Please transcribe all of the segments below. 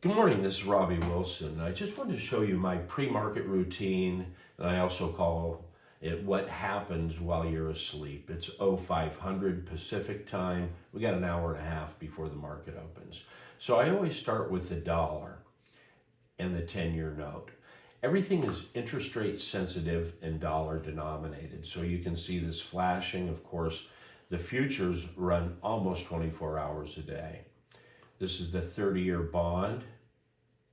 Good morning, this is Robbie Wilson. I just wanted to show you my pre-market routine, and I also call it what happens while you're asleep. It's 0500 Pacific time. We got an hour and a half before the market opens. So I always start with the dollar and the 10-year note. Everything is interest rate sensitive and dollar denominated. So you can see this flashing. Of course, the futures run almost 24 hours a day. This is the 30-year bond.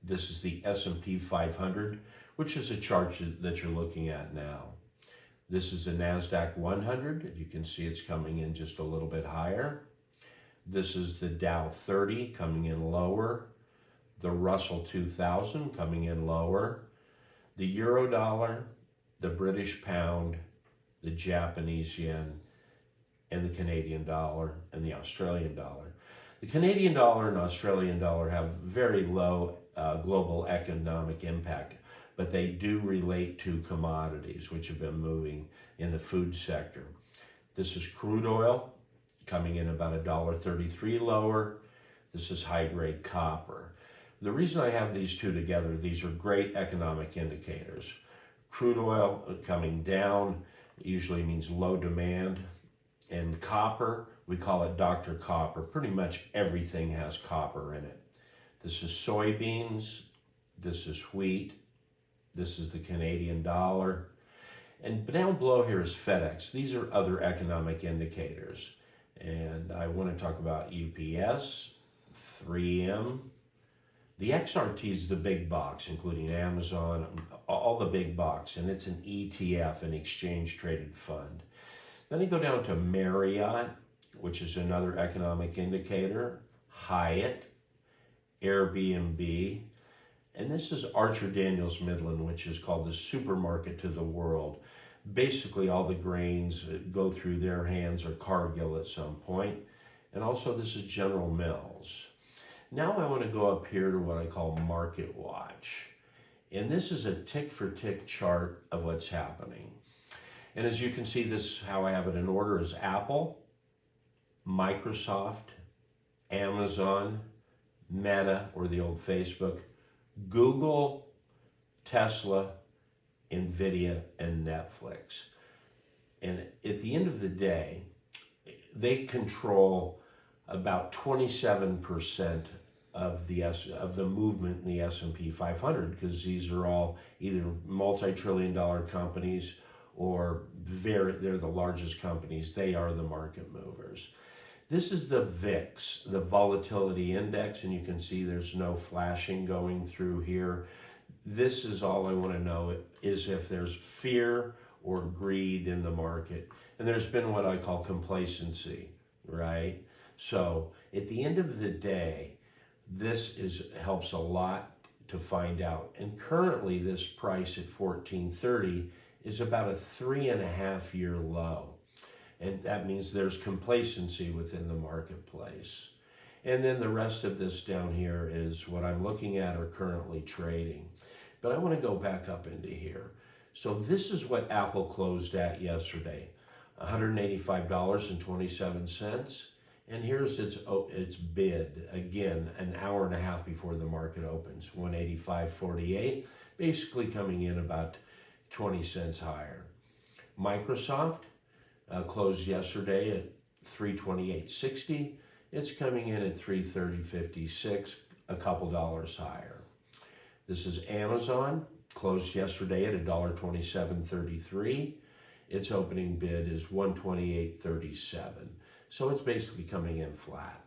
This is the S&P 500, which is a chart that you're looking at now. This is the NASDAQ 100. You can see it's coming in just a little bit higher. This is the Dow 30 coming in lower. The Russell 2000 coming in lower. The Euro dollar, the British pound, the Japanese yen, and the Canadian dollar, and the Australian dollar. The Canadian dollar and Australian dollar have very low global economic impact, but they do relate to commodities, which have been moving in the food sector. This is crude oil, coming in about $1.33 lower. This is high-grade copper. The reason I have these two together, these are great economic indicators. Crude oil coming down usually means low demand, and copper, we call it Dr. Copper. Pretty much everything has copper in it. This is soybeans, this is wheat, this is the Canadian dollar, and down below here is FedEx. These are other economic indicators. And I want to talk about UPS, 3M. The XRT is the big box, including Amazon, all the big box, and it's an ETF, an exchange traded fund. Then I go down to Marriott, which is another economic indicator, Hyatt, Airbnb, and this is Archer Daniels Midland, which is called the supermarket to the world. Basically, all the grains go through their hands, or Cargill at some point. And also, this is General Mills. Now I want to go up here to what I call Market Watch. And this is a tick-for-tick chart of what's happening. And as you can see, this, how I have it in order, is Apple, Microsoft, Amazon, Meta, or the old Facebook, Google, Tesla, Nvidia, and Netflix. And at the end of the day, they control about 27% of the movement in the S&P 500, because these are all either multi-trillion-dollar companies or they're the largest companies. They are the market movers. This is the VIX, the volatility index, and you can see there's no flashing going through here. This is all I want to know, is if there's fear or greed in the market. And there's been what I call complacency, right? So at the end of the day, this helps a lot to find out. And currently this price at 1430 is about a 3.5-year low. And that means there's complacency within the marketplace. And then the rest of this down here is what I'm looking at or currently trading. But I want to go back up into here. So this is what Apple closed at yesterday, $185.27. And here's its bid, again, an hour and a half before the market opens, $185.48, basically coming in about 20 cents higher. Microsoft closed yesterday at $328.60. It's coming in at $330.56, a couple dollars higher. This is Amazon, closed yesterday at $1.2733. Its opening bid is $128.37. So it's basically coming in flat.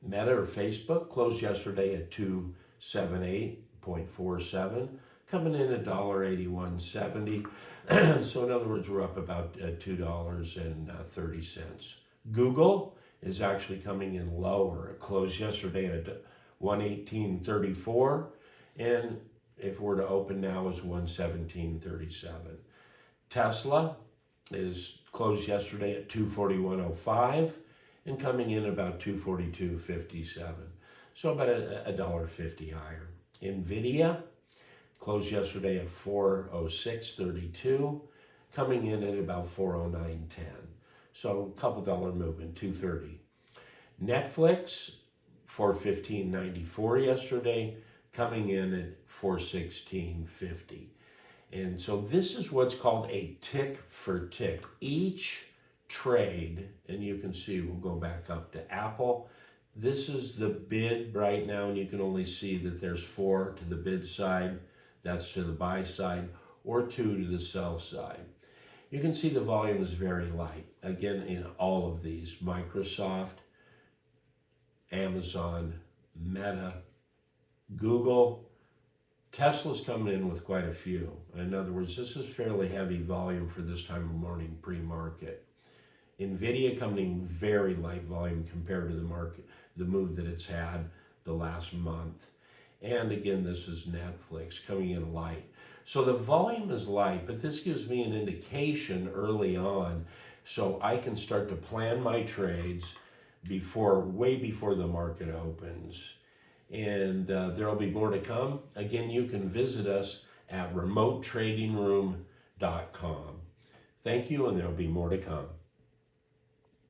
Meta, or Facebook, closed yesterday at $278.47, coming in at $1.8170. So in other words, we're up about $2.30. Google is actually coming in lower. It closed yesterday at $118.34, and if we're to open now is $117.37. Tesla is closed yesterday at $241.05 and coming in about $242.57. So about $1.50 higher. Nvidia closed yesterday at $406.32, coming in at about $409.10. So a couple dollar movement, $2.30. Netflix 415.94 yesterday, coming in at 416.50. And so this is what's called a tick for tick. Each trade, and you can see, we'll go back up to Apple. This is the bid right now, and you can only see that there's 4 to the bid side, that's to the buy side, or 2 to the sell side. You can see the volume is very light. Again, in all of these, Microsoft, Amazon, Meta, Google, Tesla's coming in with quite a few. In other words, this is fairly heavy volume for this time of morning pre-market. NVIDIA coming in very light volume compared to the market, the move that it's had the last month. And again, this is Netflix coming in light. So the volume is light, but this gives me an indication early on so I can start to plan my trades way before the market opens. And there'll be more to come. Again, you can visit us at remotetradingroom.com. Thank you, and there'll be more to come.